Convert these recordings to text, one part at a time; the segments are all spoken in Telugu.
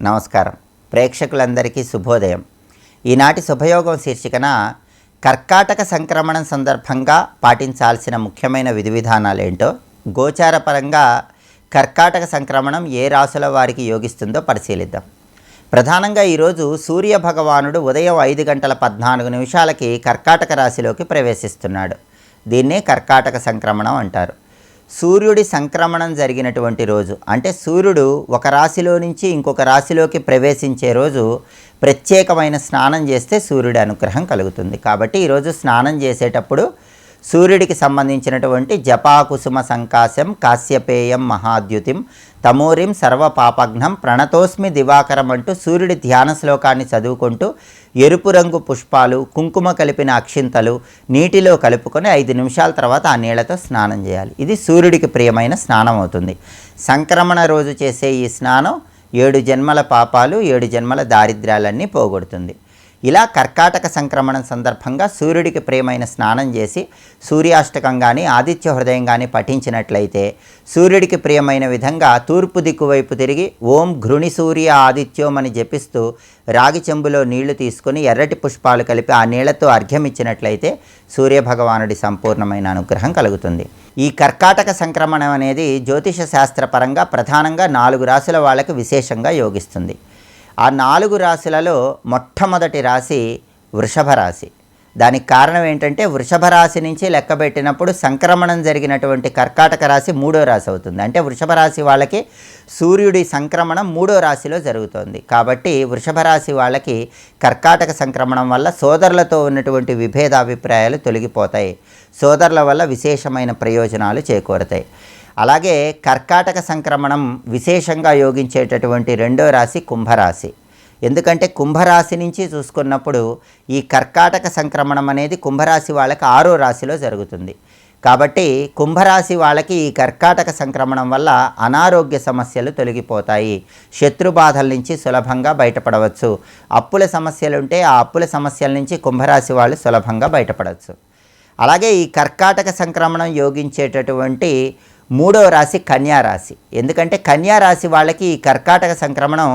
నమస్కారం. ప్రేక్షకులందరికీ శుభోదయం. ఈనాటి శుభయోగం శీర్షికన కర్కాటక సంక్రమణం సందర్భంగా పాటించాల్సిన ముఖ్యమైన విధి విధానాలేంటో, గోచారపరంగా కర్కాటక సంక్రమణం ఏ రాశుల వారికి యోగిస్తుందో పరిశీలిద్దాం. ప్రధానంగా ఈరోజు సూర్య భగవానుడు ఉదయం 5:14 కర్కాటక రాశిలోకి ప్రవేశిస్తున్నాడు. దీన్నే కర్కాటక సంక్రమణం అంటారు. సూర్యుడి సంక్రమణం జరిగినటువంటి రోజు, అంటే సూర్యుడు ఒక రాశిలో నుంచి ఇంకొక రాశిలోకి ప్రవేశించే రోజు ప్రత్యేకమైన స్నానం చేస్తే సూర్యుడి అనుగ్రహం కలుగుతుంది. కాబట్టి ఈరోజు స్నానం చేసేటప్పుడు సూర్యుడికి సంబంధించినటువంటి జపాకుసుమ సంకాశం కాశ్యపేయం మహాద్యుతిం తమోరిం సర్వపాపఘ్నం ప్రణతోస్మి దివాకరం అంటూ సూర్యుడి ధ్యాన శ్లోకాన్ని చదువుకుంటూ ఎరుపు రంగు పుష్పాలు, కుంకుమ కలిపిన అక్షింతలు నీటిలో కలుపుకొని 5 నిమిషాల తర్వాత ఆ నీళ్లతో స్నానం చేయాలి. ఇది సూర్యుడికి ప్రియమైన స్నానం అవుతుంది. సంక్రమణ రోజు చేసే ఈ స్నానం 7 జన్మల పాపాలు, 7 జన్మల దారిద్ర్యాలన్నీ పోగొడుతుంది. ఇలా కర్కాటక సంక్రమణం సందర్భంగా సూర్యుడికి ప్రియమైన స్నానం చేసి సూర్యాష్టకం కానీ ఆదిత్య హృదయం కానీ పఠించినట్లయితే సూర్యుడికి ప్రియమైన విధంగా తూర్పు దిక్కు వైపు తిరిగి ఓం ఘృణి సూర్య ఆదిత్యోం అని జపిస్తూ రాగి చెంబులో నీళ్లు తీసుకొని ఎర్రటి పుష్పాలు కలిపి ఆ నీళ్లతో అర్ఘ్యమిచ్చినట్లయితే సూర్యభగవానుడి సంపూర్ణమైన అనుగ్రహం కలుగుతుంది. ఈ కర్కాటక సంక్రమణం అనేది జ్యోతిష శాస్త్రపరంగా ప్రధానంగా 4 రాశుల వాళ్ళకి విశేషంగా యోగిస్తుంది. ఆ 4 రాశులలో మొట్టమొదటి రాశి వృషభ రాశి. దానికి కారణం ఏంటంటే వృషభ రాశి నుంచి లెక్కబెట్టినప్పుడు సంక్రమణం జరిగినటువంటి కర్కాటక రాశి 3వ రాశి అవుతుంది. అంటే వృషభ రాశి వాళ్ళకి సూర్యుడి సంక్రమణం 3వ రాశిలో జరుగుతుంది. కాబట్టి వృషభ రాశి వాళ్ళకి కర్కాటక సంక్రమణం వల్ల సోదరులతో ఉన్నటువంటి విభేదాభిప్రాయాలు తొలగిపోతాయి. సోదరుల వల్ల విశేషమైన ప్రయోజనాలు చేకూరతాయి. అలాగే కర్కాటక సంక్రమణం విశేషంగా యోగించేటటువంటి 2వ రాశి కుంభరాశి. ఎందుకంటే కుంభరాశి నుంచి చూసుకున్నప్పుడు ఈ కర్కాటక సంక్రమణం అనేది కుంభరాశి వాళ్ళకి 6వ రాశిలో జరుగుతుంది. కాబట్టి కుంభరాశి వాళ్ళకి ఈ కర్కాటక సంక్రమణం వల్ల అనారోగ్య సమస్యలు తొలగిపోతాయి. శత్రుబాధల నుంచి సులభంగా బయటపడవచ్చు. అప్పుల సమస్యలుంటే ఆ అప్పుల సమస్యల నుంచి కుంభరాశి వాళ్ళు సులభంగా బయటపడవచ్చు. అలాగే ఈ కర్కాటక సంక్రమణం యోగించేటటువంటి 3వ రాశి కన్యారాశి. ఎందుకంటే కన్యారాశి వాళ్ళకి ఈ కర్కాటక సంక్రమణం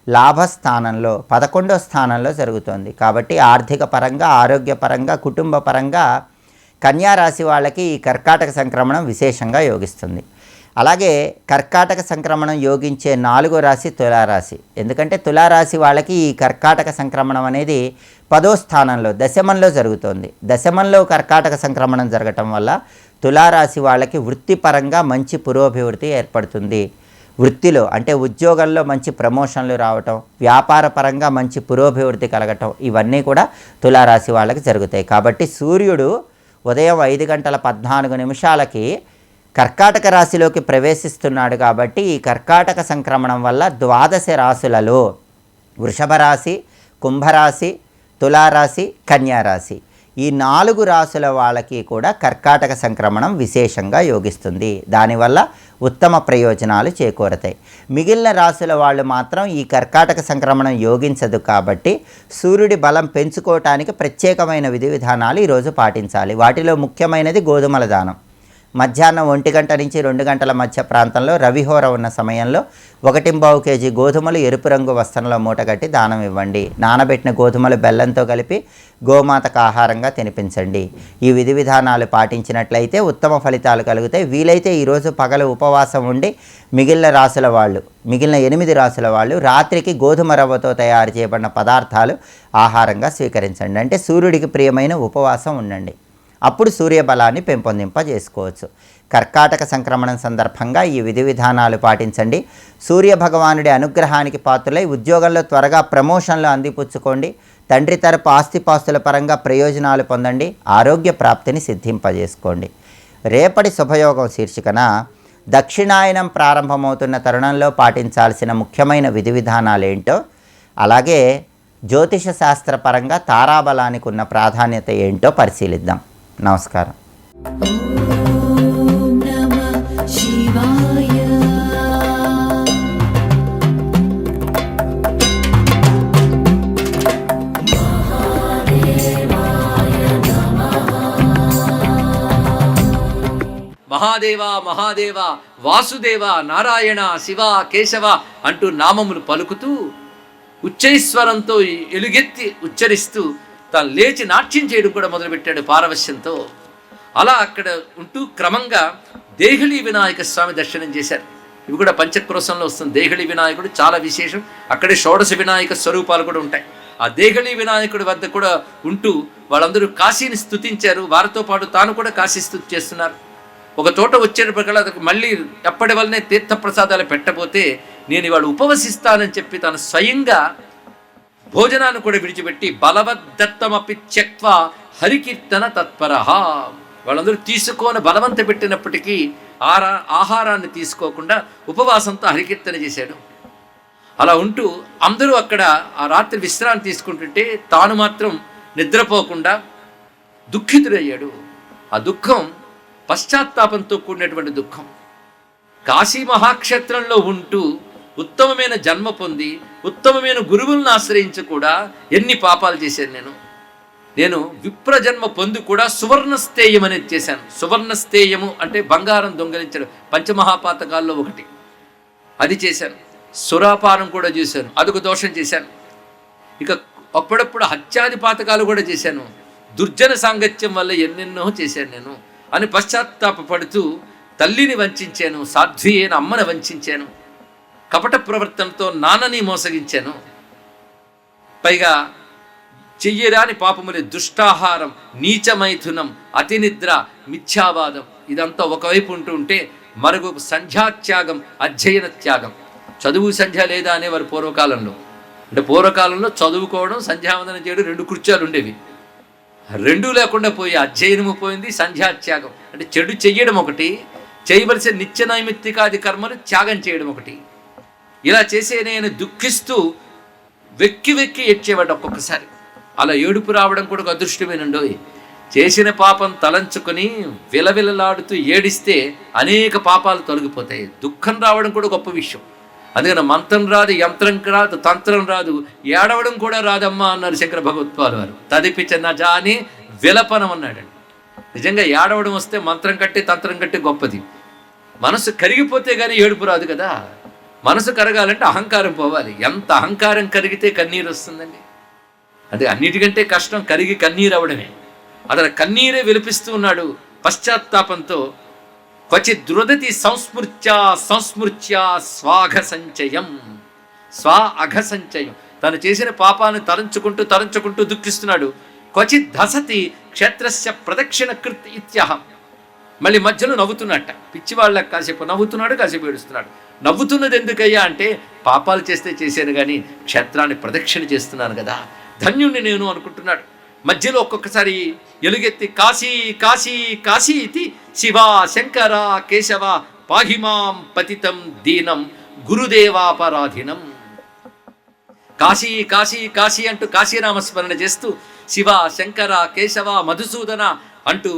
లాభస్థానంలో 11వ స్థానంలో జరుగుతుంది. కాబట్టి ఆర్థిక పరంగా, ఆరోగ్యపరంగా, కుటుంబ పరంగా కన్యారాశి వాళ్ళకి ఈ కర్కాటక సంక్రమణం విశేషంగా యోగిస్తుంది. అలాగే కర్కాటక సంక్రమణం యోగించే 4వ రాశి తులారాశి. ఎందుకంటే తులారాశి వాళ్ళకి ఈ కర్కాటక సంక్రమణం అనేది 10వ స్థానంలో దశమంలో జరుగుతుంది. దశమంలో కర్కాటక సంక్రమణం జరగటం వల్ల తులారాశి వాళ్ళకి వృత్తిపరంగా మంచి పురోభివృద్ధి ఏర్పడుతుంది. వృత్తిలో అంటే ఉద్యోగంలో మంచి ప్రమోషన్లు రావటం, వ్యాపార పరంగా మంచి పురోభివృద్ధి కలగటం, ఇవన్నీ కూడా తులారాశి వాళ్ళకి జరుగుతాయి. కాబట్టి సూర్యుడు ఉదయం 5:14 కర్కాటక రాశిలోకి ప్రవేశిస్తున్నాడు. కాబట్టి ఈ కర్కాటక సంక్రమణం వల్ల 12 రాశులలో వృషభ రాశి, కుంభరాశి, తులారాశి, కన్యారాశి ఈ 4 రాశుల వాళ్ళకి కూడా కర్కాటక సంక్రమణం విశేషంగా యోగిస్తుంది. దానివల్ల ఉత్తమ ప్రయోజనాలు చేకూరతాయి. మిగిలిన రాశుల వాళ్ళు మాత్రం ఈ కర్కాటక సంక్రమణం యోగించదు. కాబట్టి సూర్యుడి బలం పెంచుకోవటానికి ప్రత్యేకమైన విధి విధానాలు ఈరోజు పాటించాలి. వాటిలో ముఖ్యమైనది గోధుమల దానం. మధ్యాహ్నం 1 గంట నుంచి 2 గంటల మధ్య ప్రాంతంలో రవిహోర ఉన్న సమయంలో 1.25 కేజీ గోధుమలు ఎరుపు రంగు వస్త్రంలో మూటగట్టి దానం ఇవ్వండి. నానబెట్టిన గోధుమలు బెల్లంతో కలిపి గోమాతకు ఆహారంగా తినిపించండి. ఈ విధి విధానాలు పాటించినట్లయితే ఉత్తమ ఫలితాలు కలుగుతాయి. వీలైతే ఈరోజు పగలు ఉపవాసం ఉండి మిగిలిన 8 రాశుల వాళ్ళు రాత్రికి గోధుమ రవ్వతో తయారు చేయబడిన పదార్థాలు ఆహారంగా స్వీకరించండి. అంటే సూర్యుడికి ప్రియమైన ఉపవాసం ఉండండి. అప్పుడు సూర్యబలాన్ని పెంపొందింపజేసుకోవచ్చు. కర్కాటక సంక్రమణం సందర్భంగా ఈ విధి విధానాలు పాటించండి. సూర్యభగవానుడి అనుగ్రహానికి పాత్రులై ఉద్యోగంలో త్వరగా ప్రమోషన్లు అందిపుచ్చుకోండి. తండ్రి తరపు ఆస్తిపాస్తుల పరంగా ప్రయోజనాలు పొందండి. ఆరోగ్య ప్రాప్తిని సిద్ధింపజేసుకోండి. రేపటి శుభయోగం శీర్షికన దక్షిణాయనం ప్రారంభమవుతున్న తరుణంలో పాటించాల్సిన ముఖ్యమైన విధి విధానాలు ఏంటో, అలాగే జ్యోతిష శాస్త్రపరంగా తారాబలానికి ఉన్న ప్రాధాన్యత ఏంటో పరిశీలిద్దాం. నమస్కారం. మహాదేవ మహాదేవ వాసుదేవ నారాయణ శివ కేశవ అంటూ నామములు పలుకుతూ ఉచ్చైస్వరంతో ఎలుగెత్తి ఉచ్చరిస్తూ తాను లేచి నాట్యం చేయడం కూడా మొదలుపెట్టాడు పారవశ్యంతో. అలా అక్కడ ఉంటూ క్రమంగా దేహళీ వినాయక స్వామి దర్శనం చేశారు. ఇవి కూడా పంచక్రోశంలో వస్తుంది. దేహళీ వినాయకుడు చాలా విశేషం. అక్కడే షోడశ వినాయక స్వరూపాలు కూడా ఉంటాయి. ఆ దేహళీ వినాయకుడి వద్ద కూడా ఉంటూ వాళ్ళందరూ కాశీని స్తుతించారు. వారితో పాటు తాను కూడా కాశీ స్తుతి చేస్తున్నారు. ఒక చోట వచ్చేటప్పటికల్లా అతనికి మళ్ళీ ఎప్పటి వల్లనే తీర్థప్రసాదాలు పెట్టబోతే నేను ఇవాళ ఉపవసిస్తానని చెప్పి తాను స్వయంగా భోజనాన్ని కూడా విడిచిపెట్టి బలవద్దత్తమపి త్యక్త్వా హరికీర్తన తత్పరః, వాళ్ళందరూ తీసుకొని బలవంత పెట్టినప్పటికీ ఆహారాన్ని తీసుకోకుండా ఉపవాసంతో హరికీర్తన చేశాడు. అలా ఉంటూ అందరూ అక్కడ ఆ రాత్రి విశ్రాంతి తీసుకుంటుంటే తాను మాత్రం నిద్రపోకుండా దుఃఖితుడయ్యాడు. ఆ దుఃఖం పశ్చాత్తాపంతో కూడినటువంటి దుఃఖం. కాశీ మహాక్షేత్రంలో ఉంటూ ఉత్తమమైన జన్మ పొంది ఉత్తమమైన గురువులను ఆశ్రయించి కూడా ఎన్ని పాపాలు చేశాను. నేను విప్రజన్మ పొంది కూడా సువర్ణస్థేయం అనేది చేశాను. సువర్ణస్థేయము అంటే బంగారం దొంగలించడం, పంచమహాపాతకాల్లో ఒకటి, అది చేశాను. సురాపానం కూడా చేశాను, అదొక దోషం చేశాను. ఇక అప్పుడప్పుడు హత్యాది పాతకాలు కూడా చేశాను. దుర్జన సాంగత్యం వల్ల ఎన్నెన్నో చేశాను నేను అని పశ్చాత్తాపడుతూ తల్లిని వంచాను, సాధ్వి అయిన అమ్మని వంచాను, కపట ప్రవర్తనతో నాన్నని మోసగించాను, పైగా చెయ్యరాని పాపములే దుష్టాహారం, నీచమైథునం, అతినిద్ర, మిథ్యావాదం, ఇదంతా ఒకవైపు ఉంటే మరొక సంధ్యాత్యాగం, అధ్యయన త్యాగం. చదువు సంధ్య లేదా అనేవారు పూర్వకాలంలో. అంటే పూర్వకాలంలో చదువుకోవడం సంధ్యావందనం చేయడం 2 కృత్యాలు ఉండేవి. 2 లేకుండా పోయి అధ్యయనము పోయింది, సంధ్యాత్యాగం అంటే చెడు చెయ్యడం ఒకటి, చేయవలసిన నిత్య నైమిత్తికాది కర్మలు త్యాగం చేయడం ఒకటి. ఇలా చేసే నేను దుఃఖిస్తూ వెక్కి వెక్కి ఏడ్చేవాడు ఒక్కొక్కసారి. అలా ఏడుపు రావడం కూడా ఒక అదృష్టమేనండోయ్. చేసిన పాపం తలంచుకొని విలవిలలాడుతూ ఏడిస్తే అనేక పాపాలు తొలగిపోతాయి. దుఃఖం రావడం కూడా గొప్ప విషయం. అందుకని మంత్రం రాదు, యంత్రం రాదు, తంత్రం రాదు, ఏడవడం కూడా రాదమ్మా అన్నారు శంకర భగవత్పాల్ వారు. తదిపిచ నజాని విలపనం అన్నాడండి. నిజంగా ఏడవడం వస్తే మంత్రం కట్టి తంత్రం కట్టి గొప్పది. మనసు కరిగిపోతే కానీ ఏడుపు రాదు కదా. మనసు కరగాలంటే అహంకారం పోవాలి. ఎంత అహంకారం కరిగితే కన్నీరు వస్తుందండి. అది అన్నిటికంటే కష్టం కరిగి కన్నీరు అవడమే. అతను కన్నీరే విలిపిస్తూ ఉన్నాడు పశ్చాత్తాపంతో. క్వచిత్ దురదతి సంస్మృత్యా స్వాఘ సంచయం, అఘ సంచయం, తను చేసిన పాపాన్ని తలంచుకుంటూ దుఃఖిస్తున్నాడు. క్వచిత్ ధసతి క్షేత్రస్య ప్రదక్షిణ కృత్ ఇత్యహం, మళ్ళీ మధ్యలో నవ్వుతున్నట్ట. పిచ్చివాళ్ళకి కాసేపు నవ్వుతున్నాడు, కాసేపు ఏడుస్తున్నాడు. నవ్వుతున్నది ఎందుకయ్యా అంటే పాపాలు చేస్తే చేశాను కానీ క్షేత్రాన్ని ప్రదక్షిణ చేస్తున్నాను కదా, ధన్యుణ్ణి నేను అనుకుంటున్నాడు. మధ్యలో ఒక్కొక్కసారి ఎలుగెత్తి కాశీ కాశీ కాశీ ఇది శివ శంకర కేశవ పాహిమాం పతితం దీనం గురుదేవాపరాధీనం. కాశీ కాశీ కాశీ అంటూ కాశీనామస్మరణ చేస్తూ శివ శంకర కేశవ మధుసూదన అంటూ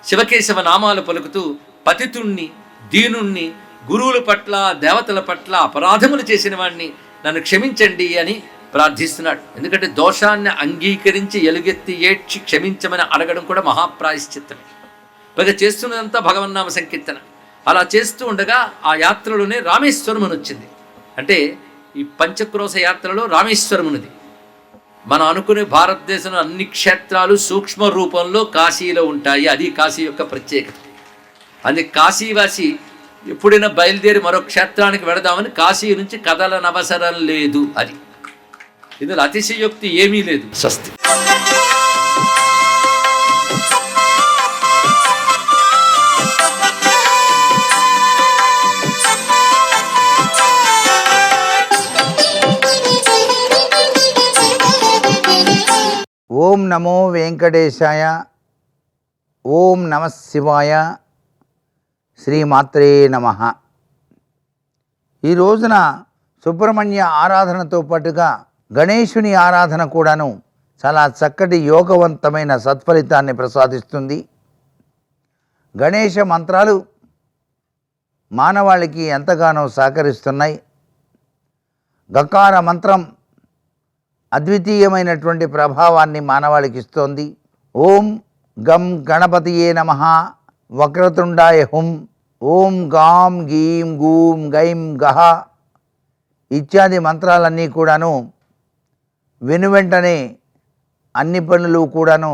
శివకేశవ నామాలు పలుకుతూ పతితుణ్ణి, దీనుణ్ణి, గురువుల పట్ల దేవతల పట్ల అపరాధములు చేసిన వాడిని నన్ను క్షమించండి అని ప్రార్థిస్తున్నాడు. ఎందుకంటే దోషాన్ని అంగీకరించి ఎలుగెత్తి ఏడ్చి క్షమించమని అడగడం కూడా మహాప్రాయశ్చిత్తమే. పైగా చేస్తున్నదంతా భగవన్నామ సంకీర్తన. అలా చేస్తూ ఉండగా ఆ యాత్రలోనే రామేశ్వరం అని వచ్చింది. అంటే ఈ పంచక్రోశ యాత్రలో రామేశ్వరం ఉన్నది. మనం అనుకునే భారతదేశంలో అన్ని క్షేత్రాలు సూక్ష్మ రూపంలో కాశీలో ఉంటాయి. అది కాశీ యొక్క ప్రత్యేకత. అందుకే కాశీవాసి ఎప్పుడైనా బయలుదేరి మరో క్షేత్రానికి వెళదామని కాశీ నుంచి కదలనవసరం లేదు. అది ఇందులో అతిశయోక్తి ఏమీ లేదు. స్వస్తి. ఓం నమో వెంకటేశాయ. ఓం నమః శివాయ. శ్రీమాత్రే నమః. ఈ రోజున సుబ్రహ్మణ్య ఆరాధనతో పాటుగా గణేశుని ఆరాధన కూడాను చాలా చక్కటి యోగవంతమైన సత్ఫలితాన్ని ప్రసాదిస్తుంది. గణేశ మంత్రాలు మానవాళికి ఎంతగానో సహకరిస్తున్నాయి. గకార మంత్రం అద్వితీయమైనటువంటి ప్రభావాన్ని మానవాళికి ఇస్తోంది. ఓం గం గణపతియే నమః, వక్రతుండాయ హుం, ఓం గాం గీం గూం గైం గహ ఇత్యాది మంత్రాలన్నీ కూడాను వెనువెంటనే అన్ని పనులు కూడాను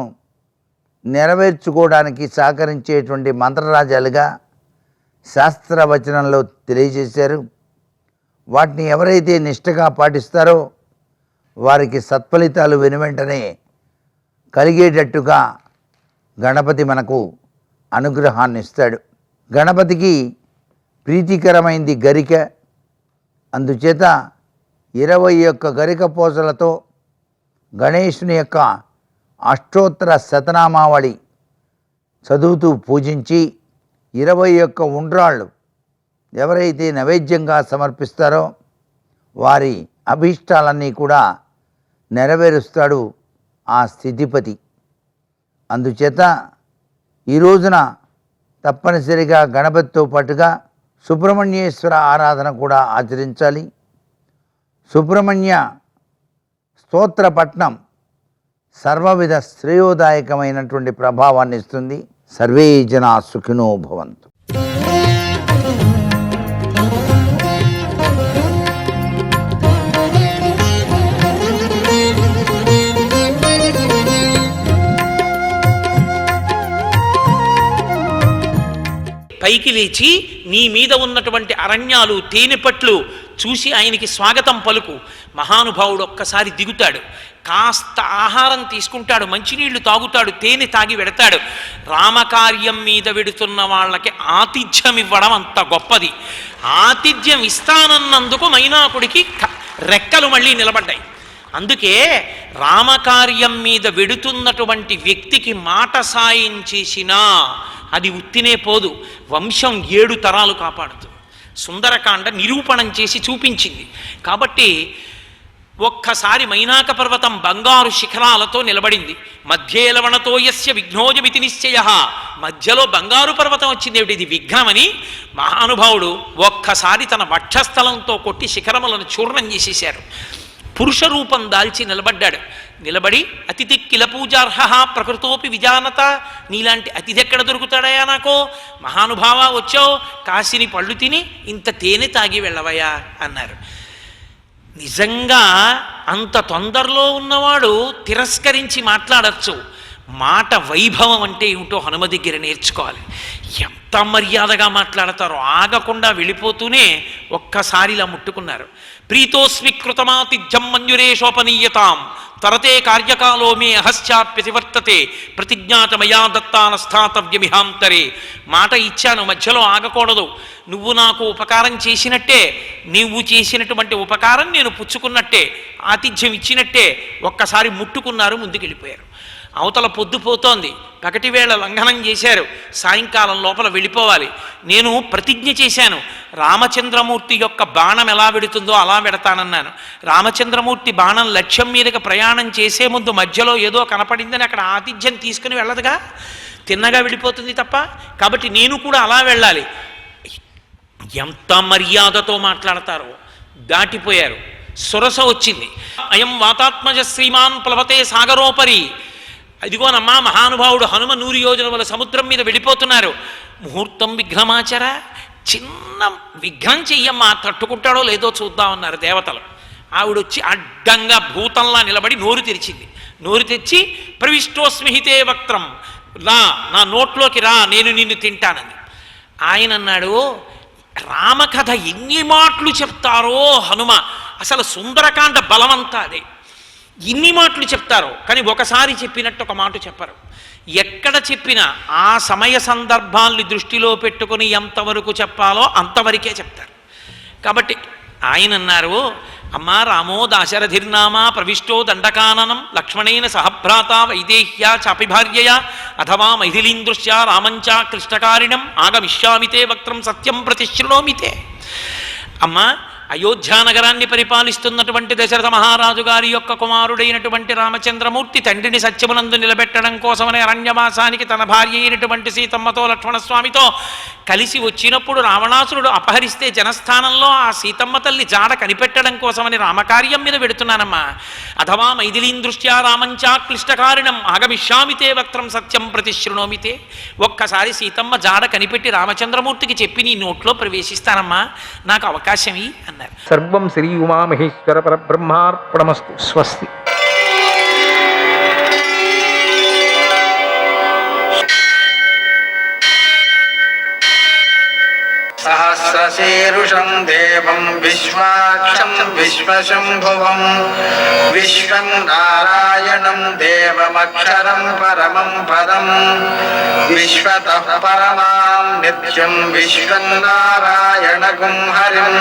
నెరవేర్చుకోవడానికి సహకరించేటువంటి మంత్రరాజాలుగా శాస్త్రవచనంలో తెలియజేశారు. వాటిని ఎవరైతే నిష్ఠగా పాటిస్తారో వారికి సత్ఫలితాలు వెనువెంటనే కలిగేటట్టుగా గణపతి మనకు అనుగ్రహాన్ని ఇస్తాడు. గణపతికి ప్రీతికరమైంది గరిక. అందుచేత 21 గరిక పూసలతో గణేశుని యొక్క అష్టోత్తర శతనామావళి చదువుతూ పూజించి 21 ఉండ్రాళ్ళు ఎవరైతే నైవేద్యంగా సమర్పిస్తారో వారి అభీష్టాలన్నీ కూడా నెరవేరుస్తాడు ఆ స్థితిపతి. అందుచేత ఈ రోజున తప్పనిసరిగా గణపతితో పాటుగా సుబ్రహ్మణ్యేశ్వర ఆరాధన కూడా ఆచరించాలి. సుబ్రహ్మణ్య స్తోత్ర పఠనం సర్వవిధ శ్రేయోదాయకమైనటువంటి ప్రభావాన్ని ఇస్తుంది. సర్వే జనా సుఖినో భవంతు. పైకి లేచి నీ మీద ఉన్నటువంటి అరణ్యాలు తేనెపట్లు చూసి ఆయనకి స్వాగతం పలుకు. మహానుభావుడు ఒక్కసారి దిగుతాడు, కాస్త ఆహారం తీసుకుంటాడు, మంచినీళ్లు తాగుతాడు, తేనె తాగి వెడతాడు. రామకార్యం మీద వెడుతున్న వాళ్ళకి ఆతిథ్యం ఇవ్వడం అంత గొప్పది. ఆతిథ్యం ఇస్తానన్నందుకు మైనాకుడికి రెక్కలు మళ్ళీ నిలబడ్డాయి. అందుకే రామకార్యం మీద వెడుతున్నటువంటి వ్యక్తికి మాట సాయం చేసినా అది ఉత్తినే పోదు, వంశం 7 తరాలు కాపాడుతుంది. సుందరకాండ నిరూపణం చేసి చూపించింది. కాబట్టి ఒక్కసారి మైనాక పర్వతం బంగారు శిఖరాలతో నిలబడింది. మధ్యే లవణతో యస్య విఘ్నోజమితి నిశ్చయ. మధ్యలో బంగారు పర్వతం వచ్చింది. ఏమిటి ఇది విఘ్నమని మహానుభావుడు ఒక్కసారి తన వక్షస్థలంతో కొట్టి శిఖరములను చూర్ణం చేసేశారు. పురుష రూపం దాల్చి నిలబడ్డాడు. నిలబడి అతిథి కిల పూజార్హ ప్రకృతోపి విజానత. నీలాంటి అతిథి ఎక్కడ దొరుకుతాడయా నాకు? మహానుభావ వచ్చావు, కాసిని పళ్ళు తిని ఇంత తేనె తాగి వెళ్ళవయా అన్నారు. నిజంగా అంత తొందరలో ఉన్నవాడు తిరస్కరించి మాట్లాడచ్చు. మాట వైభవం అంటే ఏమిటో హనుమ దగ్గర నేర్చుకోవాలి. ఎంత మర్యాదగా మాట్లాడతారో, ఆగకుండా వెళ్ళిపోతూనే ఒక్కసారి ఇలా ముట్టుకున్నారు. ప్రీతోస్మి కృతమాతిథ్యం మంజురేషోపనీయతాం తరతే కార్యకాలో మే అహశ్చాప్యతివర్తతే ప్రతిజ్ఞాతమయా దత్తాన స్థాతవ్యమిహాంతరే. మాట ఇచ్చాను, మధ్యలో ఆగకూడదు. నువ్వు నాకు ఉపకారం చేసినట్టే, నువ్వు చేసినటువంటి ఉపకారం నేను పుచ్చుకున్నట్టే, ఆతిథ్యం ఇచ్చినట్టే. ఒక్కసారి ముట్టుకున్నారు, ముందుకెళ్ళిపోయారు. అవతల పొద్దుపోతోంది, పగటి వేళ లంఘనం చేశారు, సాయంకాలం లోపల వెళ్ళిపోవాలి. నేను ప్రతిజ్ఞ చేశాను, రామచంద్రమూర్తి యొక్క బాణం ఎలా వెడుతుందో అలా వెడతానన్నాను. రామచంద్రమూర్తి బాణం లక్ష్యం మీదకి ప్రయాణం చేసే ముందు మధ్యలో ఏదో కనపడిందని అక్కడ ఆతిథ్యం తీసుకుని వెళ్ళదుగా, తిన్నగా వెళ్ళిపోతుంది తప్ప. కాబట్టి నేను కూడా అలా వెళ్ళాలి. ఎంత మర్యాదతో మాట్లాడతారో. దాటిపోయారు. సురస వచ్చింది. అయం వాతాత్మజ శ్రీమాన్ ప్లవతే సాగరోపరి. అదిగోనమ్మా మహానుభావుడు హనుమ 100 యోజనముల సముద్రం మీద వెళ్ళిపోతున్నారు. ముహూర్తం విఘ్నమాచర, చిన్న విఘ్నం చెయ్యమ్మా, తట్టుకుంటాడో లేదో చూద్దామన్నారు దేవతలు. ఆవిడొచ్చి అడ్డంగా భూతంలా నిలబడి నోరు తెరిచింది. నోరు తెచ్చి ప్రవిష్టోస్మిహితే వక్త్రం, రా నా నోట్లోకి రా, నేను నిన్ను తింటానని. ఆయన అన్నాడు, రామకథ ఎన్ని మాటలు చెప్తారో హనుమ, అసలు సుందరకాండ బలమంతా అదే. ఇన్ని మాటలు చెప్తారో కానీ ఒకసారి చెప్పినట్టు ఒక మాట చెప్పరు. ఎక్కడ చెప్పినా ఆ సమయ సందర్భాల్ని దృష్టిలో పెట్టుకుని ఎంతవరకు చెప్పాలో అంతవరకే చెప్తారు. కాబట్టి ఆయన అన్నారు, అమ్మా రామో దాశరథిర్నామా ప్రవిష్టో దండకాననం లక్ష్మణేన సహభ్రాత వైదేహ్యా చాపి భార్యయా అథవా మైథిలీందృశ్య రామంచా కృష్ణకారిణం ఆగమిష్యామితే వక్త్రం సత్యం ప్రతిశృణోమితే. అమ్మా అయోధ్యానగరాన్ని పరిపాలిస్తున్నటువంటి దశరథ మహారాజు గారి యొక్క కుమారుడైనటువంటి రామచంద్రమూర్తి తండ్రిని సత్యమునందు నిలబెట్టడం కోసమని అరణ్యవాసానికి తన భార్య అయినటువంటి సీతమ్మతో లక్ష్మణస్వామితో కలిసి వచ్చినప్పుడు రావణాసురుడు అపహరిస్తే జనస్థానంలో ఆ సీతమ్మ తల్లి జాడ కనిపెట్టడం కోసమని రామకార్యం మీద పెడుతున్నానమ్మా. అథవా మైథిలీందృష్ట్యా రామంచా క్లిష్టకారిణం ఆగమిష్యామితే వక్త్రం సత్యం ప్రతిశృణోమితే. ఒక్కసారి సీతమ్మ జాడ కనిపెట్టి రామచంద్రమూర్తికి చెప్పి నీ నోట్లో ప్రవేశిస్తానమ్మా, నాకు అవకాశం ఇయ్యి అన్నారు. సర్వం శ్రీ ఉమామహేశ్వర పరబ్రహ్మార్పణమస్తు. స్వస్తి. सहस्रशीर्षं देवं विश्वाक्षं विश्वशम्भुवं विश्वं नारायणं देवमक्षरं परमं पदं विश्वतः परमां नित्यं विश्वं नारायणगुं हरिं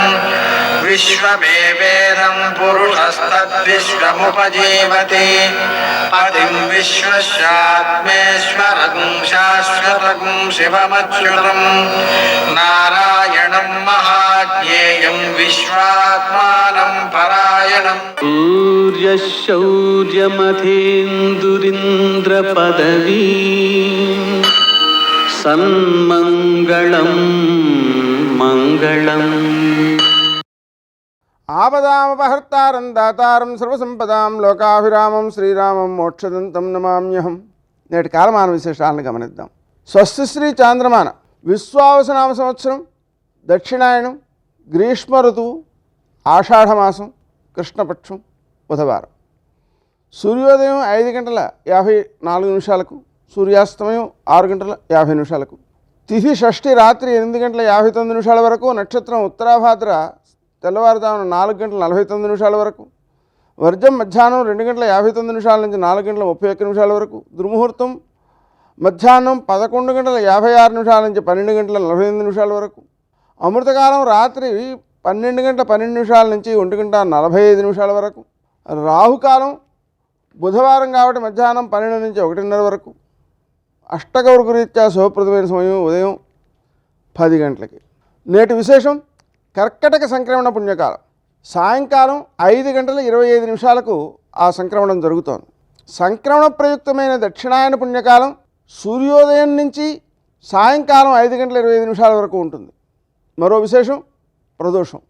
विश्वमेवेदं पुरुषस्तद्विश्वमुपजीवति पतिं विश्वस्यात्मेश्वरं शाश्वतं शिवमच्युतं नारायणं महाज्ञेयं विश्वात्मानं परायणं सूर्यशौर्यमथेन्दुरिन्द्रपदवी सन्मङ्गलं मङ्गलम् ఆపదామపహర్తారం దాతారం సర్వసంపదాం లోకాభిరామం శ్రీరామం మోక్షదంతం నమామ్యహం. నేటి కాలమాన విశేషాలను గమనిద్దాం. స్వస్తి శ్రీ చాంద్రమాన విశ్వావసనామ సంవత్సరం, దక్షిణాయనం, గ్రీష్మ ఋతువు, ఆషాఢమాసం, కృష్ణపక్షం, బుధవారం. సూర్యోదయం 5:54, సూర్యాస్తమయం 6:50. తిథి షష్ఠి రాత్రి 8:59 వరకు. నక్షత్రం ఉత్తరాభాద్ర తెల్లవారుజామున 4:49 వరకు. వర్జం మధ్యాహ్నం 2:59 నుంచి 4:31 వరకు. దుర్ముహూర్తం మధ్యాహ్నం 11:56 నుంచి 12:48 వరకు. అమృతకాలం రాత్రి 12:12 నుంచి 1:45 వరకు. రాహుకాలం బుధవారం కాబట్టి మధ్యాహ్నం 12 నుంచి 1:30 వరకు. అష్టగౌరకరీత్యా శుభప్రదమైన సమయం ఉదయం 10 గంటలకి. నేటి విశేషం కర్కటక సంక్రమణ పుణ్యకాలం. సాయంకాలం 5:25 ఆ సంక్రమణం జరుగుతోంది. సంక్రమణ ప్రయుక్తమైన దక్షిణాయన పుణ్యకాలం సూర్యోదయం నుంచి సాయంకాలం 5:25 వరకు ఉంటుంది. మరో విశేషం ప్రదోషం.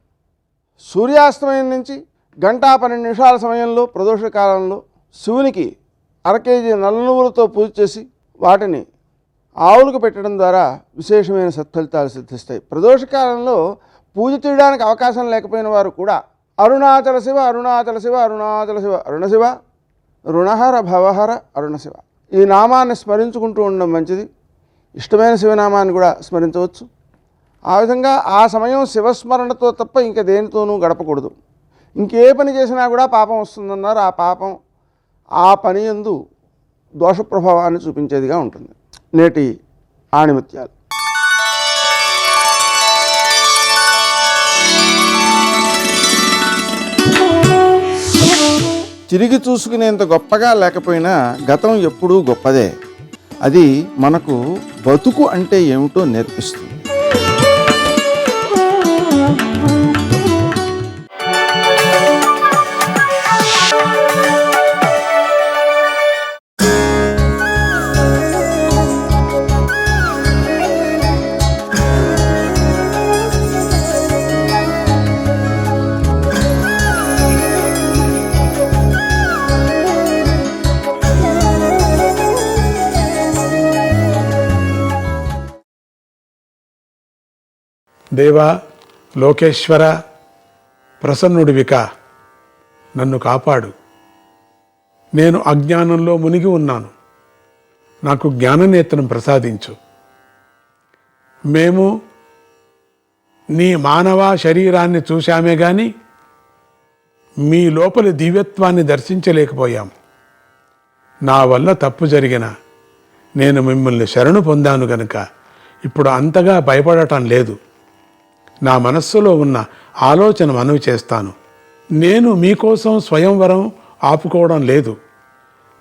సూర్యాస్తమయం నుంచి 1:12 సమయంలో ప్రదోష కాలంలో శివునికి 1/2 కేజీ నల్ల నువ్వులతో పూజ చేసి వాటిని ఆవులకు పెట్టడం ద్వారా విశేషమైన సత్ఫలితాలు సిద్ధిస్తాయి. ప్రదోష కాలంలో పూజ చేయడానికి అవకాశం లేకపోయిన వారు కూడా అరుణాచల శివ అరుణాచల శివ అరుణాచల శివ అరుణశివ రుణహర భవహర అరుణశివ ఈ నామాన్ని స్మరించుకుంటూ ఉండడం మంచిది. ఇష్టమైన శివనామాన్ని కూడా స్మరించవచ్చు. ఆ విధంగా ఆ సమయం శివస్మరణతో తప్ప ఇంకా దేనితోనూ గడపకూడదు. ఇంకే పని చేసినా కూడా పాపం వస్తుందన్నారు. ఆ పాపం ఆ పని యందు దోష ప్రభావాన్ని చూపించేదిగా ఉంటుంది. నేటి ఆణిముత్యాలు. తిరిగి చూసుకునేంత గొప్పగా లేకపోయినా గతం ఎప్పుడూ గొప్పదే. అది మనకు బతుకు అంటే ఏమిటో నేర్పిస్తుంది. దేవా, లోకేశ్వర, ప్రసన్నుడివిక, నన్ను కాపాడు. నేను అజ్ఞానంలో మునిగి ఉన్నాను. నాకు జ్ఞాననేత్రం ప్రసాదించు. మేము నీ మానవ శరీరాన్ని చూశామే గాని మీ లోపలి దివ్యత్వాన్ని దర్శించలేకపోయాం. నా వల్ల తప్పు జరిగిన నేను మిమ్మల్ని శరణు పొందాను గనుక ఇప్పుడు అంతగా భయపడటం లేదు. నా మనస్సులో ఉన్న ఆలోచన మనవి చేస్తాను. నేను మీకోసం స్వయంవరం ఆపుకోవడం లేదు.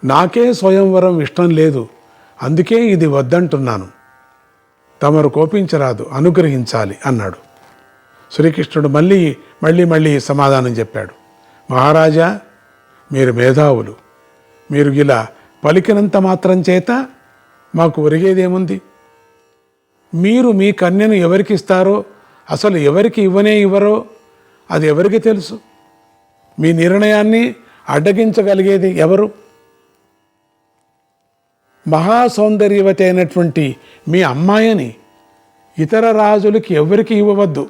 నాకే స్వయంవరం ఇష్టం లేదు. అందుకే ఇది వద్దంటున్నాను. తమరు కోపించరాదు, అనుగ్రహించాలి అన్నాడు. శ్రీకృష్ణుడు మళ్ళీ సమాధానం చెప్పాడు. మహారాజా, మీరు మేధావులు. మీరు ఇలా పలికినంత మాత్రం చేత మాకు ఒరిగేదేముంది? మీరు మీ కన్యను ఎవరికి ఇస్తారో, అసలు ఎవరికి ఇవ్వరో అది ఎవరికి తెలుసు? మీ నిర్ణయాన్ని అడ్డగించగలిగేది ఎవరు? మహాసౌందర్యవతి అయినటువంటి మీ అమ్మాయిని ఇతర రాజులకి ఎవరికి ఇవ్వవద్దు,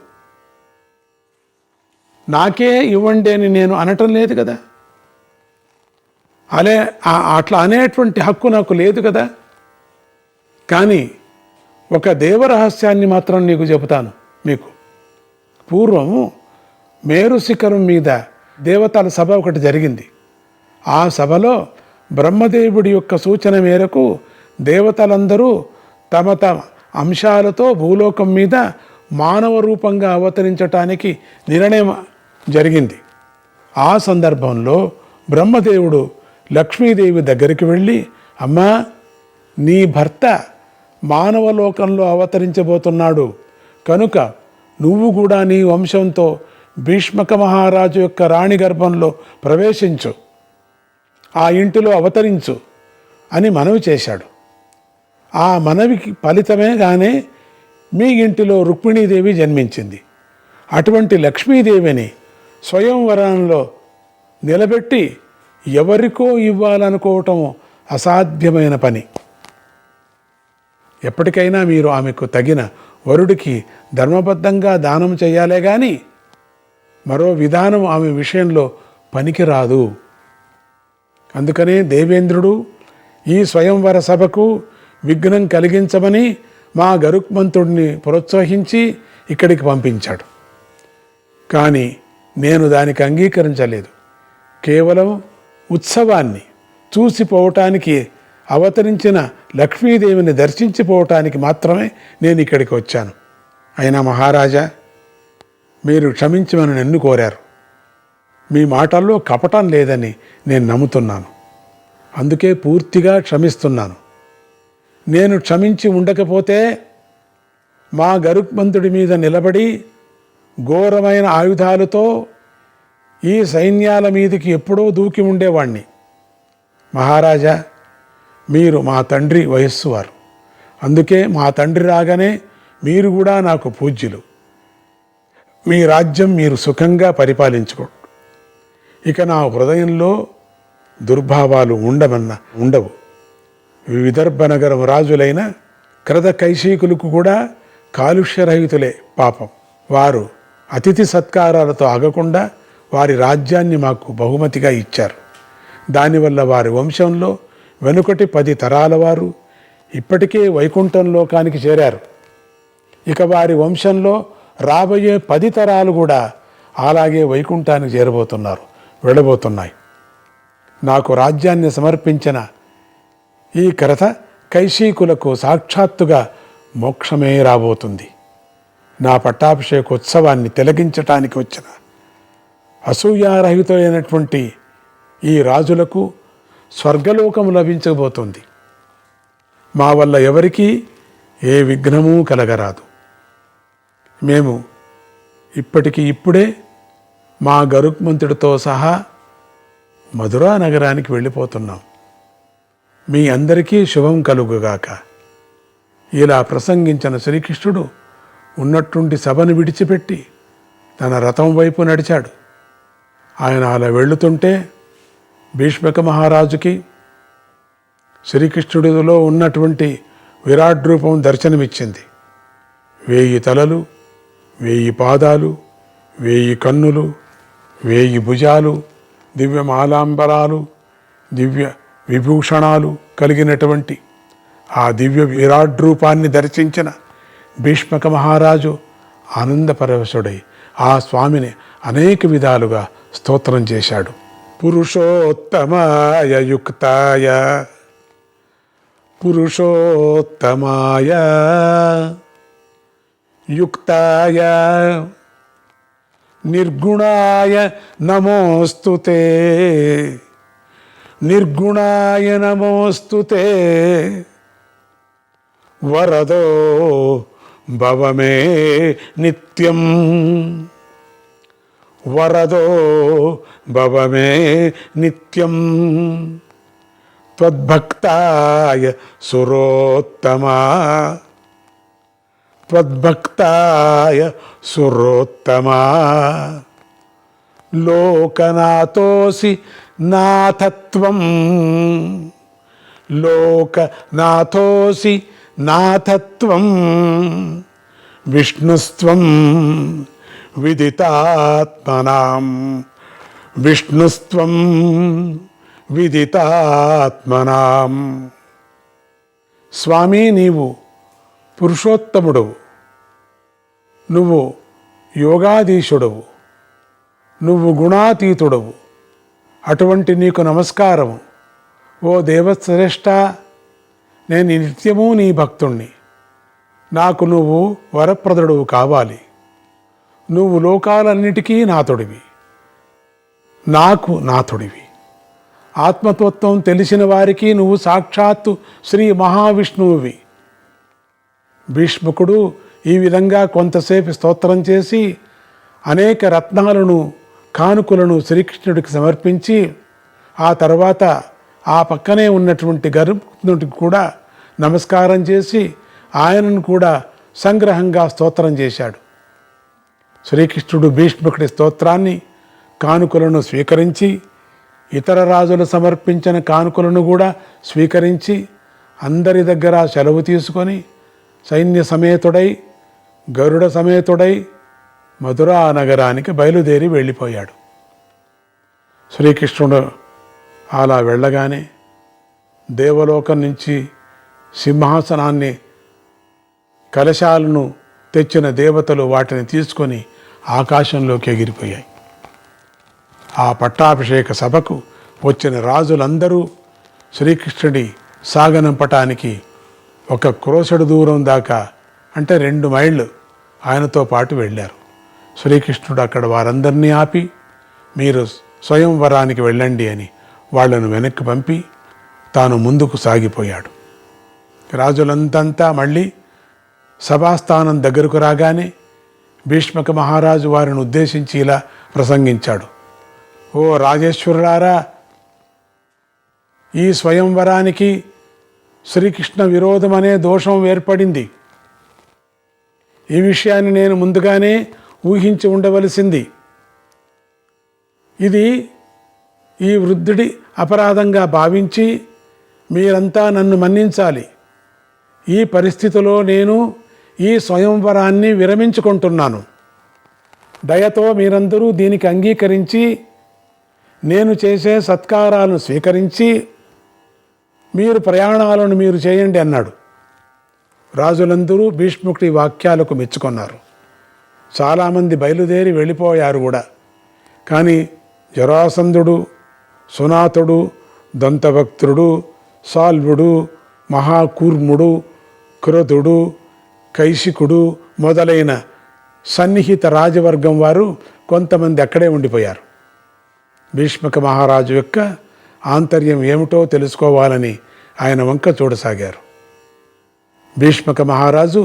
నాకే ఇవ్వండి అని నేను అనటం లేదు కదా. అట్లా అనేటువంటి హక్కు నాకు లేదు కదా. కానీ ఒక దేవరహస్యాన్ని మాత్రం నీకు చెబుతాను. మీకు పూర్వం మేరు శిఖరం మీద దేవతల సభ ఒకటి జరిగింది. ఆ సభలో బ్రహ్మదేవుడి యొక్క సూచన మేరకు దేవతలందరూ తమ తమ అంశాలతో భూలోకం మీద మానవ రూపంగా అవతరించటానికి నిర్ణయం జరిగింది. ఆ సందర్భంలో బ్రహ్మదేవుడు లక్ష్మీదేవి దగ్గరికి వెళ్ళి, అమ్మా, నీ భర్త మానవ లోకంలో అవతరించబోతున్నాడు కనుక నువ్వు కూడా నీ వంశంతో భీష్మక మహారాజు యొక్క రాణి గర్భంలో ప్రవేశించు, ఆ ఇంటిలో అవతరించు అని మనవి చేశాడు. ఆ మనవికి ఫలితమేగానే మీ ఇంటిలో రుక్మిణీదేవి జన్మించింది. అటువంటి లక్ష్మీదేవిని స్వయంవరంలో నిలబెట్టి ఎవరికో ఇవ్వాలనుకోవటం అసాధ్యమైన పని. ఎప్పటికైనా మీరు ఆమెకు తగిన వరుడికి ధర్మబద్ధంగా దానం చేయాలే కానీ మరో విధానం ఆమె విషయంలో పనికిరాదు. అందుకనే దేవేంద్రుడు ఈ స్వయంవర సభకు విఘ్నం కలిగించమని మా గరుక్మంతుడిని ప్రోత్సహించి ఇక్కడికి పంపించాడు. కానీ నేను దానికి అంగీకరించలేదు. కేవలం ఉత్సవాన్ని చూసిపోవటానికి, అవతరించిన లక్ష్మీదేవిని దర్శించిపోవటానికి మాత్రమే నేను ఇక్కడికి వచ్చాను. అయినా మహారాజా, మీరు క్షమించమని నన్ను కోరారు. మీ మాటల్లో కపటం లేదని నేను నమ్ముతున్నాను. అందుకే పూర్తిగా క్షమిస్తున్నాను. నేను క్షమించి ఉండకపోతే మా గరుక్మంతుడి మీద నిలబడి ఘోరమైన ఆయుధాలతో ఈ సైన్యాల మీదకి ఎప్పుడో దూకి ఉండేవాణ్ణి. మహారాజా, మీరు మా తండ్రి వయస్సు వారు. అందుకే మా తండ్రి రాగానే మీరు కూడా నాకు పూజ్యులు. మీ రాజ్యం మీరు సుఖంగా పరిపాలించుకోండి. ఇక నా హృదయంలో దుర్భావాలు ఉండవు. విదర్భ నగరం రాజులైన క్రద కైశీకులకు కూడా కాలుష్యరహితులే పాపం. వారు అతిథి సత్కారాలతో ఆగకుండా వారి రాజ్యాన్ని మాకు బహుమతిగా ఇచ్చారు. దానివల్ల వారి వంశంలో వెనుకటి 10 తరాల వారు ఇప్పటికే వైకుంఠం లోకానికి చేరారు. ఇక వారి వంశంలో రాబోయే 10 తరాలు కూడా అలాగే వైకుంఠానికి వెళ్ళబోతున్నాయి. నాకు రాజ్యాన్ని సమర్పించిన ఈ కరత కైశీకులకు సాక్షాత్తుగా మోక్షమే రాబోతుంది. నా పట్టాభిషేకోత్సవాన్ని తిలకించటానికి వచ్చిన అసూయారహితులైనటువంటి ఈ రాజులకు స్వర్గలోకం లభించబోతుంది. మా వల్ల ఎవరికీ ఏ విఘ్నమూ కలగరాదు. మేము ఇప్పుడే మా గరుక్మంతుడితో సహా మధురా నగరానికి వెళ్ళిపోతున్నాం. మీ అందరికీ శుభం కలుగుగాక. ఇలా ప్రసంగించిన శ్రీకృష్ణుడు ఉన్నట్టుండి సభను విడిచిపెట్టి తన రథం వైపు నడిచాడు. ఆయన అలా వెళుతుంటే భీష్మక మహారాజుకి శ్రీకృష్ణుడిలో ఉన్నటువంటి విరాట్ రూపం దర్శనమిచ్చింది. 1000 తలలు, 1000 పాదాలు, 1000 కన్నులు, 1000 భుజాలు, దివ్యమాలాంబరాలు, దివ్య విభూషణాలు కలిగినటువంటి ఆ దివ్య విరాట్ రూపాన్ని దర్శించిన భీష్మక మహారాజు ఆనందపరవశుడై ఆ స్వామిని అనేక విధాలుగా స్తోత్రం చేశాడు. పురుషోత్తమాయ యుక్తాయ, పురుషోత్తమాయ యుక్తాయ నిర్గుణాయ నమోస్తుతే, నిర్గుణాయ నమోస్తుతే, వరదో భవమే నిత్యం, వరదో భవమే నిత్యం, త్వద్భక్తాయ సురోత్తమా, త్వద్భక్తాయ సురోత్తమా, లోకనాథోసి నాథత్వం, లోకనాథోసి నాథత్వం, విష్ణుస్త్వం విదితాత్మనాం, విష్ణుస్త్వం విదితాత్మనాం. స్వామి, నీవు పురుషోత్తముడు. నువ్వు యోగాధీశుడవు, నువ్వు గుణాతీతుడవు, అటువంటి నీకు నమస్కారము. ఓ దేవశ్రేష్ఠ, నేను నిత్యము నీ భక్తుణ్ణి. నాకు నువ్వు వరప్రదుడవు కావాలి. నువ్వు లోకాలన్నిటికీ నాథుడివి, నాకు నాథుడివి. ఆత్మతత్వం తెలిసిన వారికి నువ్వు సాక్షాత్తు శ్రీ మహావిష్ణువువి. భీష్ముకుడు ఈ విధంగా కొంతసేపు స్తోత్రం చేసి అనేక రత్నాలను, కానుకలను శ్రీకృష్ణుడికి సమర్పించి ఆ తర్వాత ఆ పక్కనే ఉన్నటువంటి గరుత్మంతుడికి కూడా నమస్కారం చేసి ఆయనను కూడా సంగ్రహంగా స్తోత్రం చేశాడు. శ్రీకృష్ణుడు భీష్ముడి స్తోత్రాన్ని, కానుకలను స్వీకరించి ఇతర రాజులు సమర్పించిన కానుకలను కూడా స్వీకరించి అందరి దగ్గర సెలవు తీసుకొని సైన్య సమేతుడై, గరుడ సమేతుడై మధురా నగరానికి బయలుదేరి వెళ్ళిపోయాడు. శ్రీకృష్ణుడు అలా వెళ్ళగానే దేవలోకం నుంచి సింహాసనాన్ని, కలశాలను తెచ్చిన దేవతలు వాటిని తీసుకొని ఆకాశంలోకి ఎగిరిపోయాయి. ఆ పట్టాభిషేక సభకు వచ్చిన రాజులందరూ శ్రీకృష్ణుడి సాగనంపటానికి ఒక క్రోసెడు దూరం దాకా, అంటే 2 మైళ్ళు ఆయనతో పాటు వెళ్ళారు. శ్రీకృష్ణుడు అక్కడ వారందరినీ ఆపి, మీరు స్వయంవరానికి వెళ్ళండి అని వాళ్లను వెనక్కి పంపి తాను ముందుకు సాగిపోయాడు. రాజులంతా మళ్ళీ సభాస్థానం దగ్గరకు రాగానే భీష్మక మహారాజు వారిని ఉద్దేశించి ఇలా ప్రసంగించాడు. ఓ రాజేశ్వరులారా, ఈ స్వయంవరానికి శ్రీకృష్ణ విరోధం అనే దోషం ఏర్పడింది. ఈ విషయాన్ని నేను ముందుగానే ఊహించి ఉండవలసింది. ఇది ఈ వృద్ధుడి అపరాధంగా భావించి మీరంతా నన్ను మన్నించాలి. ఈ పరిస్థితిలో నేను ఈ స్వయంవరాన్ని విరమించుకుంటున్నాను. దయతో మీరందరూ దీనికి అంగీకరించి నేను చేసే సత్కారాలను స్వీకరించి మీరు ప్రయాణాలను మీరు చేయండి అన్నాడు. రాజులందరూ భీష్ముడి వాక్యాలకు మెచ్చుకున్నారు. చాలామంది బయలుదేరి వెళ్ళిపోయారు కూడా. కానీ జరాసంధుడు, సునాతుడు, దంతభక్తుడు, సాల్వుడు, మహాకూర్ముడు, క్రోధుడు, కైశికుడు మొదలైన సన్నిహిత రాజవర్గం వారు కొంతమంది అక్కడే ఉండిపోయారు. భీష్మక మహారాజు యొక్క ఆంతర్యం ఏమిటో తెలుసుకోవాలని ఆయన వంక చూడసాగారు. భీష్మక మహారాజు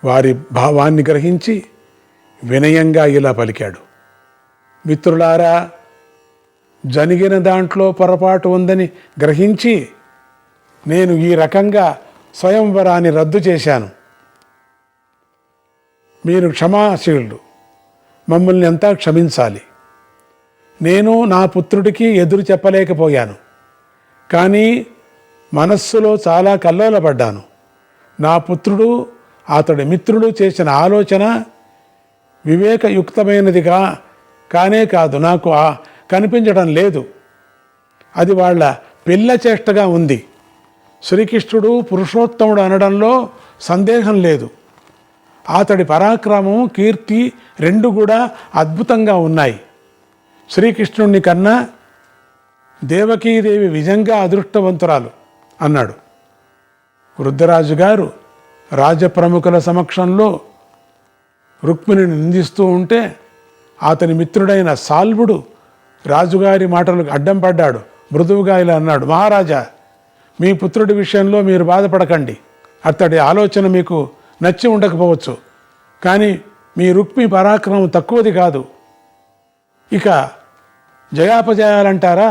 వారి భావాన్ని గ్రహించి వినయంగా ఇలా పలికాడు. మిత్రులారా, జరిగిన దాంట్లో పొరపాటు ఉందని గ్రహించి నేను ఈ రకంగా స్వయంవరాన్ని రద్దు చేశాను. మీరు క్షమాశీలుడు, మమ్మల్ని అంతా క్షమించాలి. నేను నా పుత్రుడికి ఎదురు చెప్పలేకపోయాను, కానీ మనస్సులో చాలా కల్లోలపడ్డాను. నా పుత్రుడు, అతడి మిత్రులు చేసిన ఆలోచన వివేకయుక్తమైనదిగా కానే కాదు, నాకు కనిపించడం లేదు. అది వాళ్ళ పిల్ల చేష్టగా ఉంది. శ్రీకృష్ణుడు పురుషోత్తముడు అనడంలో సందేహం లేదు. అతడి పరాక్రమం, కీర్తి రెండు కూడా అద్భుతంగా ఉన్నాయి. శ్రీకృష్ణుని కన్నా దేవకీదేవి నిజంగా అదృష్టవంతురాలు అన్నాడు. వృద్ధరాజు గారు రాజప్రముఖుల సమక్షంలో రుక్మిణిని నిందిస్తూ ఉంటే అతని మిత్రుడైన సాల్వుడు రాజుగారి మాటలకు అడ్డం పడ్డాడు. మృదువుగా ఇలా అన్నాడు, మహారాజా, మీ పుత్రుడి విషయంలో మీరు బాధపడకండి. అతడి ఆలోచన మీకు నచ్చి ఉండకపోవచ్చు, కానీ మీ రుక్మి పరాక్రమం తక్కువది కాదు. ఇక జయాపజయాలంటారా,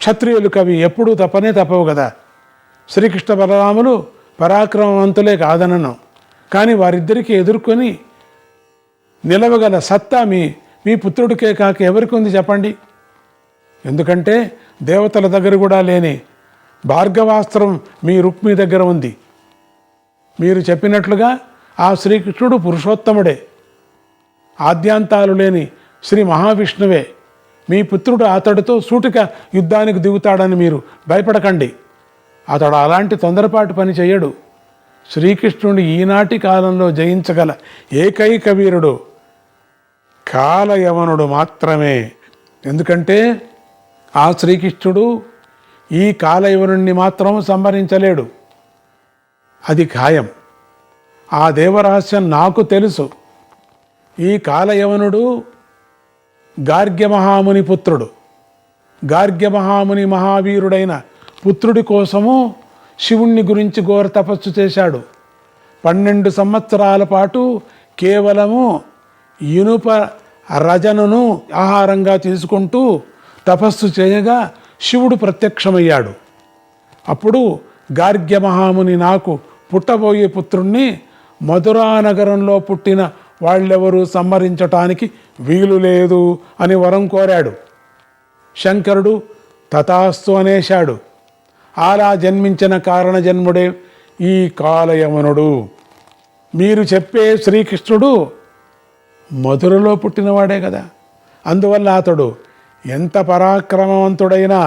క్షత్రియులు కవి ఎప్పుడూ తప్పవు కదా. శ్రీకృష్ణ బలరాములు పరాక్రమవంతులే కాదనను, కానీ వారిద్దరికీ ఎదుర్కొని నిలవగల సత్తా మీ పుత్రుడికే కాక ఎవరికి ఉంది చెప్పండి. ఎందుకంటే దేవతల దగ్గర కూడా లేని భార్గవాస్త్రం మీ రుక్మి దగ్గర ఉంది. మీరు చెప్పినట్లుగా ఆ శ్రీకృష్ణుడు పురుషోత్తముడే, ఆద్యాంతాలు లేని శ్రీ మహావిష్ణువే. మీ పుత్రుడు అతడితో సూటిగా యుద్ధానికి దిగుతాడని మీరు భయపడకండి. అతడు అలాంటి తొందరపాటు పని చేయడు. శ్రీకృష్ణుని ఈనాటి కాలంలో జయించగల ఏకైక వీరుడు కాలయవనుడు మాత్రమే. ఎందుకంటే ఆ శ్రీకృష్ణుడు ఈ కాలయవనుణ్ణి మాత్రం సంహరించలేడు, అది ఖాయం. ఆ దేవరహస్యం నాకు తెలుసు. ఈ కాలయవనుడు గార్గ్యమహాముని పుత్రుడు. గార్గ్యమహాముని మహావీరుడైన పుత్రుడి కోసము శివుణ్ణి గురించి ఘోర తపస్సు చేశాడు. 12 సంవత్సరాల పాటు కేవలము ఇనుప రజనును ఆహారంగా తీసుకుంటూ తపస్సు చేయగా శివుడు ప్రత్యక్షమయ్యాడు. అప్పుడు గార్గ్యమహాముని నాకు పుట్టబోయే పుత్రుణ్ణి మధురా నగరంలో పుట్టిన వాళ్ళెవరూ సంహరించటానికి వీలు లేదు అని వరం కోరాడు. శంకరుడు తథాస్తు అనేశాడు. అలా జన్మించిన కారణజన్ముడే ఈ కాలయవనుడు. మీరు చెప్పే శ్రీకృష్ణుడు మధురలో పుట్టినవాడే కదా. అందువల్ల అతడు ఎంత పరాక్రమవంతుడైనా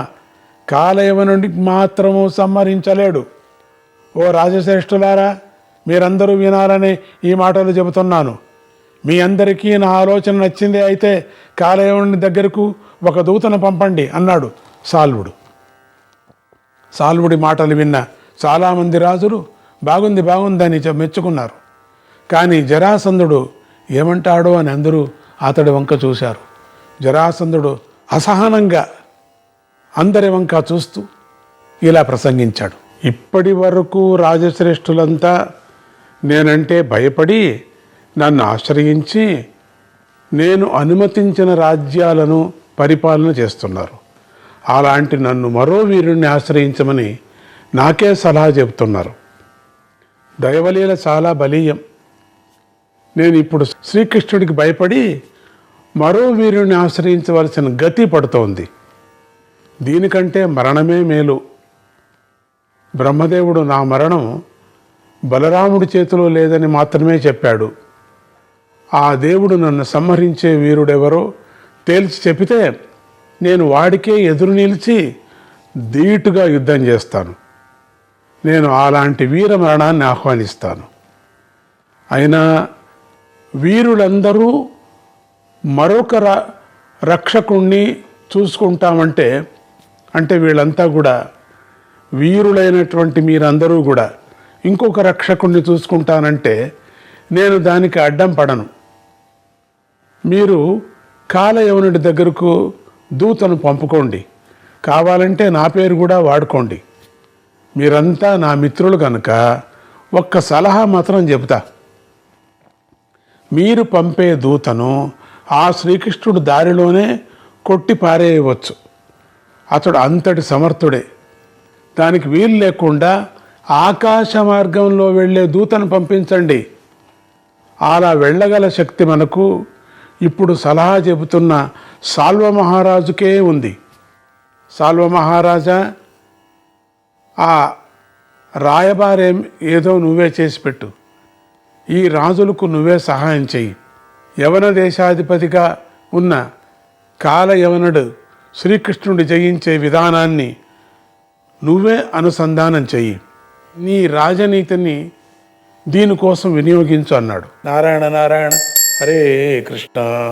కాలయవనుడిని మాత్రము సంహరించలేడు. ఓ రాజశ్రేష్ఠులారా, మీరందరూ వినాలని ఈ మాటలు చెబుతున్నాను. మీ అందరికీ నా ఆలోచన నచ్చింది అయితే కాలయవనుడి దగ్గరకు ఒక దూతను పంపండి అన్నాడు సాల్వుడు. సాల్వుడి మాటలు విన్న చాలామంది రాజులు బాగుందని మెచ్చుకున్నారు. కానీ జరాసంధుడు ఏమంటాడో అని అందరూ అతడి వంక చూశారు. జరాసంధుడు అసహనంగా అందరి వంక చూస్తూ ఇలా ప్రసంగించాడు. ఇప్పటి వరకు రాజశ్రేష్ఠులంతా నేనంటే భయపడి నన్ను ఆశ్రయించి నేను అనుమతించిన రాజ్యాలను పరిపాలన చేస్తున్నారు. అలాంటి నన్ను మరో వీరుణ్ణి ఆశ్రయించమని నాకే సలహా చెబుతున్నారు. దైవలీల చాలా బలీయం. నేను ఇప్పుడు శ్రీకృష్ణుడికి భయపడి మరో వీరుణ్ణి ఆశ్రయించవలసిన గతి పడుతోంది. దీనికంటే మరణమే మేలు. బ్రహ్మదేవుడు నా మరణం బలరాముడి చేతిలో లేదని మాత్రమే చెప్పాడు. ఆ దేవుడు నన్ను సంహరించే వీరుడెవరో తేల్చి చెబితే నేను వాడికే ఎదురు నిలిచి ధీటుగా యుద్ధం చేస్తాను. నేను అలాంటి వీర మరణాన్ని ఆహ్వానిస్తాను. అయినా వీరులందరూ మరొక రక్షకుణ్ణి చూసుకుంటామంటే అంటే వీళ్ళంతా కూడా వీరులైనటువంటి మీరందరూ కూడా ఇంకొక రక్షకుణ్ణి చూసుకుంటానంటే నేను దానికి అడ్డం పడను. మీరు కాలయవనుడి దగ్గరకు దూతను పంపుకోండి, కావాలంటే నా పేరు కూడా వాడుకోండి. మీరంతా నా మిత్రులు కనుక ఒక్క సలహా మాత్రం చెబుతా. మీరు పంపే దూతను ఆ శ్రీకృష్ణుడు దారిలోనే కొట్టి పారేయవచ్చు. అతడు అంతటి సమర్థుడే. దానికి వీలు లేకుండా ఆకాశ మార్గంలో వెళ్ళే దూతను పంపించండి. అలా వెళ్ళగల శక్తి మనకు ఇప్పుడు సలహా చెబుతున్న సాల్వ మహారాజుకే ఉంది. సాల్వ మహారాజా, ఆ రాయబారేం ఏదో నువ్వే చేసి పెట్టు. ఈ రాజులకు నువ్వే సహాయం చెయ్యి. యవన దేశాధిపతిగా ఉన్న కాలయవనుడు శ్రీకృష్ణుడి జయించే విధానాన్ని నువ్వే అనుసంధానం చెయ్యి. నీ రాజనీతిని దీనికోసం వినియోగించు అన్నాడు. నారాయణ నారాయణ, హరే కృష్ణ.